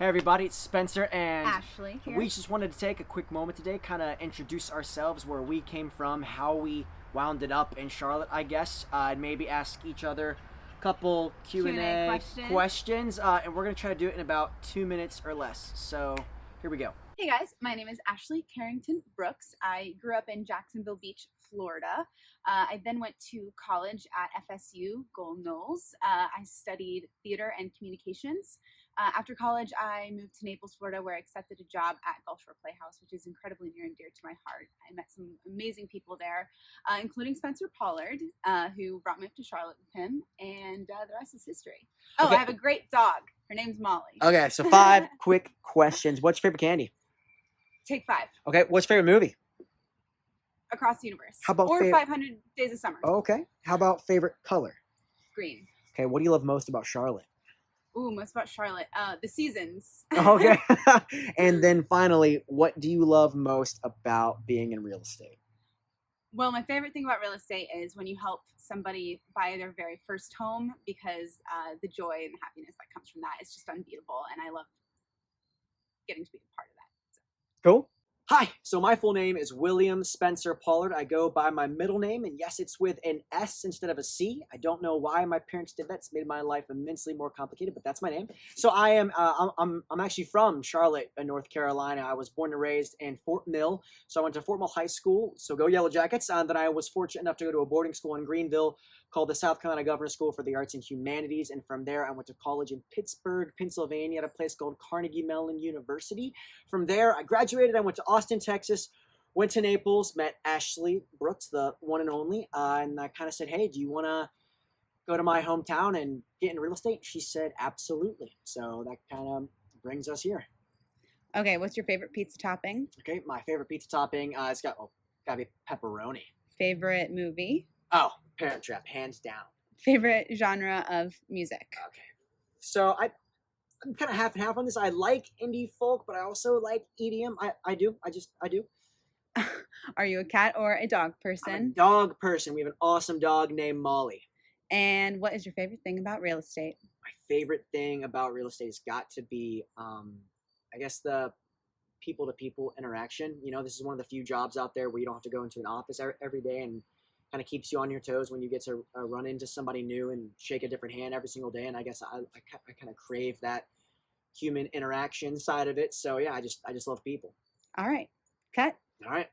Hey everybody, it's Spencer and Ashley here. we just wanted to take a quick moment today, kind of introduce ourselves, where we came from, how we wounded up in Charlotte, I guess, and maybe ask each other a couple Q&A questions, and we're going to try to do it in about 2 minutes or less. So here we go. Hey guys, my name is Ashley Carrington Brooks. I grew up in Jacksonville Beach, Florida. I then went to college at FSU, Gold Knolls. I studied theater and communications. After college, I moved to Naples, Florida, where I accepted a job at Gulf Shore Playhouse, which is incredibly near and dear to my heart. I met some amazing people there, including Spencer Pollard, who brought me up to Charlotte with him, and the rest is history. Oh, okay. I have a great dog. Her name's Molly. Okay, so 5 quick questions. What's your favorite candy? Take 5. Okay, what's your favorite movie? Across the Universe. How about 500 Days of Summer. Okay. How about favorite color? Green. Okay, what do you love most about Charlotte? Ooh, most about Charlotte. The seasons. Okay. And then finally, what do you love most about being in real estate? Well, my favorite thing about real estate is when you help somebody buy their very first home, because the joy and the happiness that comes from that is just unbeatable, and I love getting to be a part of that. Cool. Hi, so my full name is William Spencer Pollard. I go by my middle name, and yes, it's with an S instead of a C. I don't know why my parents did that. It's made my life immensely more complicated, but that's my name. So I'm actually from Charlotte, North Carolina. I was born and raised in Fort Mill, so I went to Fort Mill High School, so go Yellow Jackets. Then I was fortunate enough to go to a boarding school in Greenville called the South Carolina Governor's School for the Arts and Humanities, and from there I went to college in Pittsburgh, Pennsylvania, at a place called Carnegie Mellon University. From there I graduated. I went to Austin, Texas, went to Naples, met Ashley Brooks, the one and only, and I kind of said, hey, do you want to go to my hometown and get in real estate? She said, absolutely. So that kind of brings us here. Okay, what's your favorite pizza topping? Okay, my favorite pizza topping, it's gotta be pepperoni. Favorite movie? Oh, Parent Trap, hands down. Favorite genre of music? Okay, so I'm kind of half and half on this. I like indie folk, but I also like EDM. I do. Are you a cat or a dog person? I'm a dog person. We have an awesome dog named Molly. And what is your favorite thing about real estate? My favorite thing about real estate has got to be, I guess, the people-to-people interaction. You know, this is one of the few jobs out there where you don't have to go into an office every day, and kind of keeps you on your toes when you get to run into somebody new and shake a different hand every single day. And I guess I kind of crave that human interaction side of it. So yeah, I just love people. All right. Cut. All right.